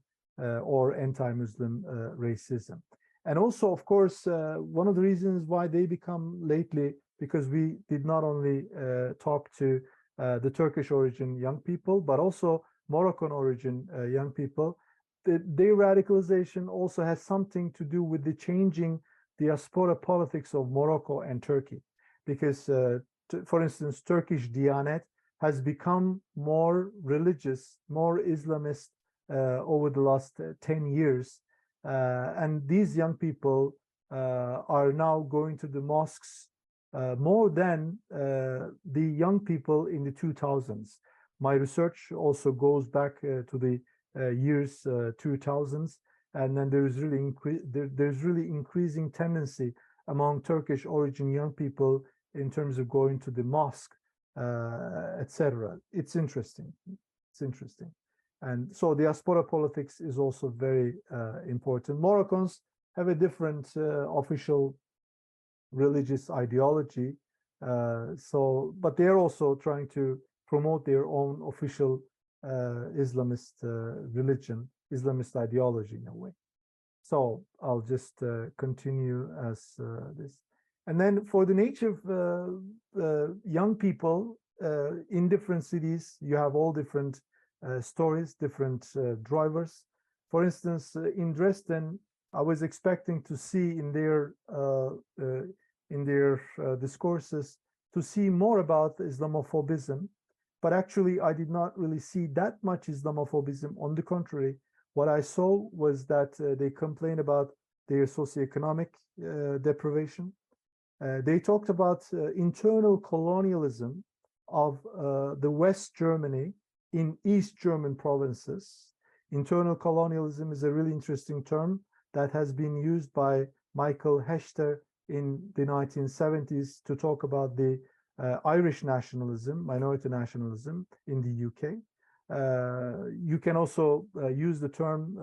or anti-Muslim racism. And also, of course, one of the reasons why they become lately, because we did not only talk to the Turkish origin young people, but also Moroccan origin young people. Their radicalization also has something to do with the changing diaspora politics of Morocco and Turkey. Because, for instance, Turkish Diyanet has become more religious, more Islamist over the last 10 years. And these young people are now going to the mosques more than the young people in the 2000s. My research also goes back to the years 2000s, and then there's really increasing tendency among Turkish origin young people in terms of going to the mosque, etc. It's interesting. It's interesting. And so diaspora politics is also very important. Moroccans have a different official religious ideology, but they're also trying to promote their own official Islamist religion, Islamist ideology in a way. So I'll just continue as this. And then for the native young people in different cities, you have all different stories, different drivers. For instance, in Dresden, I was expecting to see in their discourses to see more about Islamophobism, but actually I did not really see that much Islamophobism. On the contrary, what I saw was that they complained about their socioeconomic deprivation. They talked about internal colonialism of the West Germany in East German provinces. Internal colonialism is a really interesting term that has been used by Michael Hechter in the 1970s to talk about the Irish nationalism, minority nationalism in the UK. You can also use the term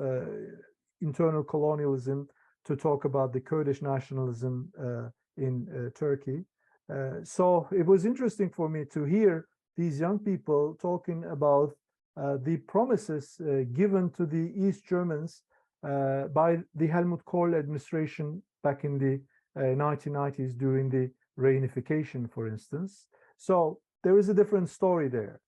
internal colonialism to talk about the Kurdish nationalism in Turkey. So it was interesting for me to hear these young people talking about the promises given to the East Germans by the Helmut Kohl administration back in the 1990s during the reunification, for instance. So there is a different story there.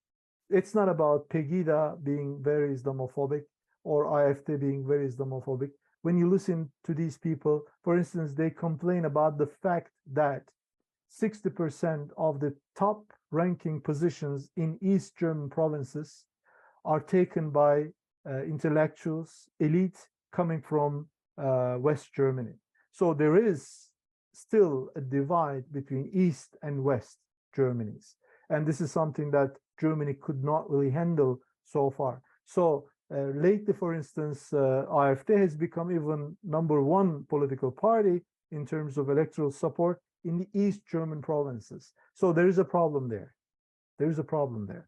It's not about Pegida being very Islamophobic or AfD being very Islamophobic. When you listen to these people, for instance, they complain about the fact that 60% of the top ranking positions in East German provinces are taken by intellectuals, elite coming from West Germany. So there is still a divide between East and West Germanies. And this is something that Germany could not really handle so far. So lately, for instance, AfD has become even #1 political party in terms of electoral support in the East German provinces. So there is a problem there. There is a problem there.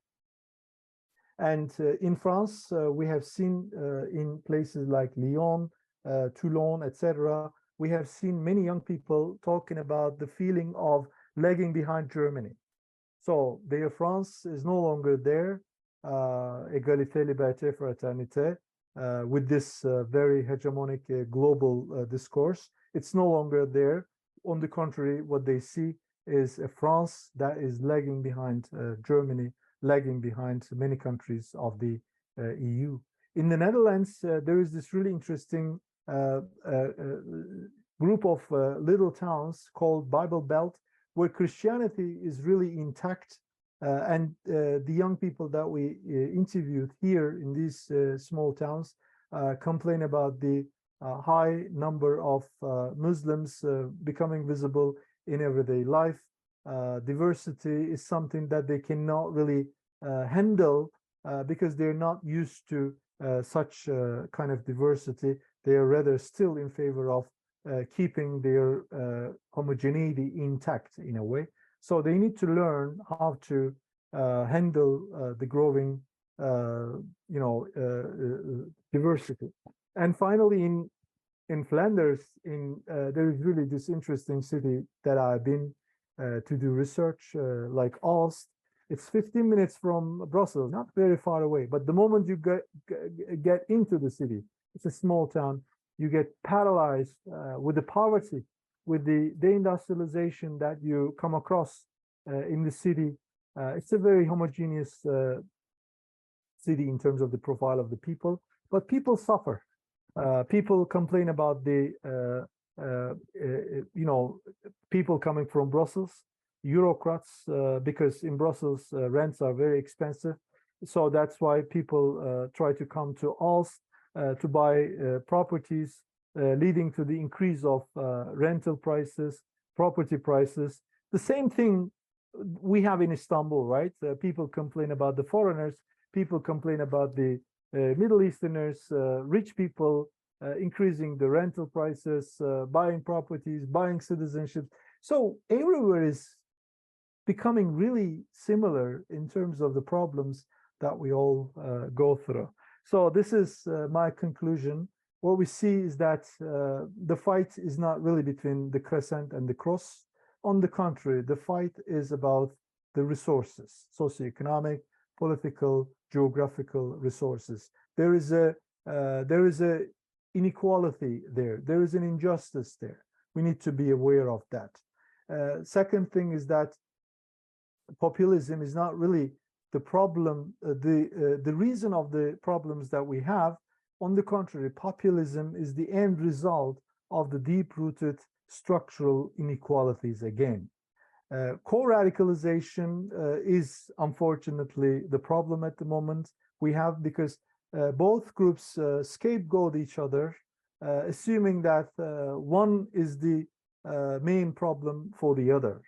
And in France, we have seen in places like Lyon, Toulon, etc., we have seen many young people talking about the feeling of lagging behind Germany. So their France is no longer there, égalité, liberté, fraternité, with this very hegemonic global discourse. It's no longer there. On the contrary, what they see is a France that is lagging behind Germany, lagging behind many countries of the EU. In the Netherlands, there is this really interesting group of little towns called Bible Belt, where Christianity is really intact. And the young people that we interviewed here in these small towns complain about the high number of Muslims becoming visible in everyday life. Diversity is something that they cannot really handle because they're not used to such kind of diversity. They are rather still in favor of keeping their homogeneity intact in a way. So they need to learn how to handle the growing, diversity. And finally, in Flanders, there is really this interesting city that I've been to do research, like Aalst. It's 15 minutes from Brussels, not very far away. But the moment you get into the city, it's a small town, you get paralyzed with the poverty, with the deindustrialization that you come across in the city. It's a very homogeneous city in terms of the profile of the people, but people suffer. People complain about the, people coming from Brussels, bureaucrats, because in Brussels rents are very expensive. So that's why people try to come to Aalst to buy properties, leading to the increase of rental prices, property prices. The same thing we have in Istanbul, right? People complain about the foreigners, people complain about the Middle Easterners, rich people increasing the rental prices, buying properties, buying citizenship. So everywhere is becoming really similar in terms of the problems that we all go through. So this is my conclusion. What we see is that the fight is not really between the crescent and the cross. On the contrary, the fight is about the resources, socioeconomic, political, geographical resources. There is a inequality there. There is an injustice there. We need to be aware of that. Second thing is that populism is not really the problem, the reason of the problems that we have. On the contrary, populism is the end result of the deep-rooted structural inequalities again. Co-radicalization is unfortunately the problem at the moment we have, because both groups scapegoat each other, assuming that one is the main problem for the other.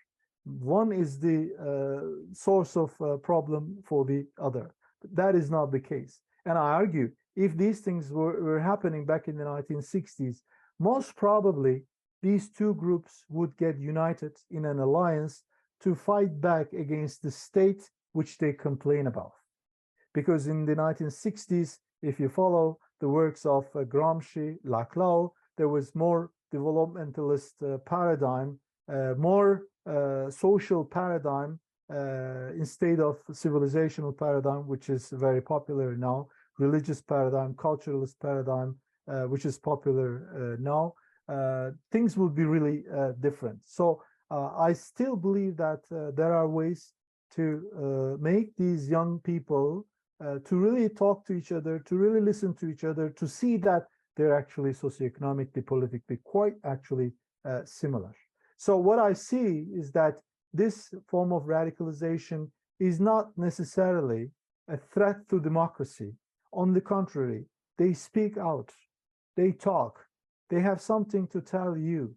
One is the source of problem for the other. That is not the case. And I argue, if these things were happening back in the 1960s, most probably these two groups would get united in an alliance to fight back against the state which they complain about. Because in the 1960s, if you follow the works of Gramsci, Laclau, there was more developmentalist paradigm, more social paradigm instead of civilizational paradigm, which is very popular now, religious paradigm, culturalist paradigm, which is popular now. Things will be really different. So I still believe that there are ways to make these young people to really talk to each other, to really listen to each other, to see that they're actually socioeconomically, politically quite actually similar. So what I see is that this form of radicalization is not necessarily a threat to democracy. On the contrary, they speak out, they talk, they have something to tell you,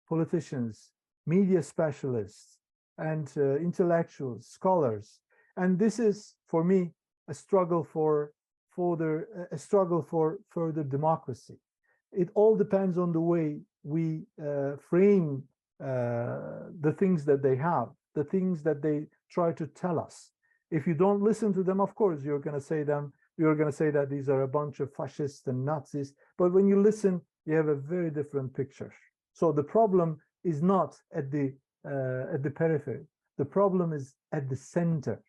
politicians, media specialists, and intellectuals, scholars. And this is, for me, a struggle for further democracy. It all depends on the way we frame the things that they have, the things that they try to tell us. If you don't listen to them, of course, you're going to say that these are a bunch of fascists and Nazis. But when you listen, you have a very different picture. So the problem is not at the periphery. The problem is at the center.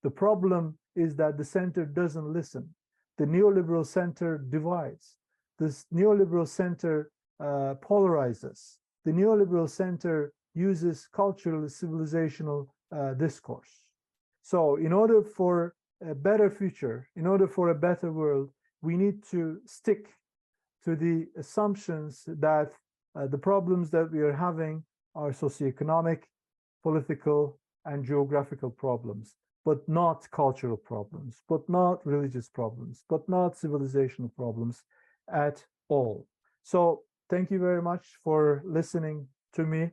The problem is that the center doesn't listen. The neoliberal center divides. This neoliberal center polarizes. The neoliberal center uses cultural, civilizational discourse. So in order for a better future, in order for a better world, we need to stick to the assumptions that the problems that we are having are socioeconomic, political, and geographical problems, but not cultural problems, but not religious problems, but not civilizational problems at all. So thank you very much for listening to me.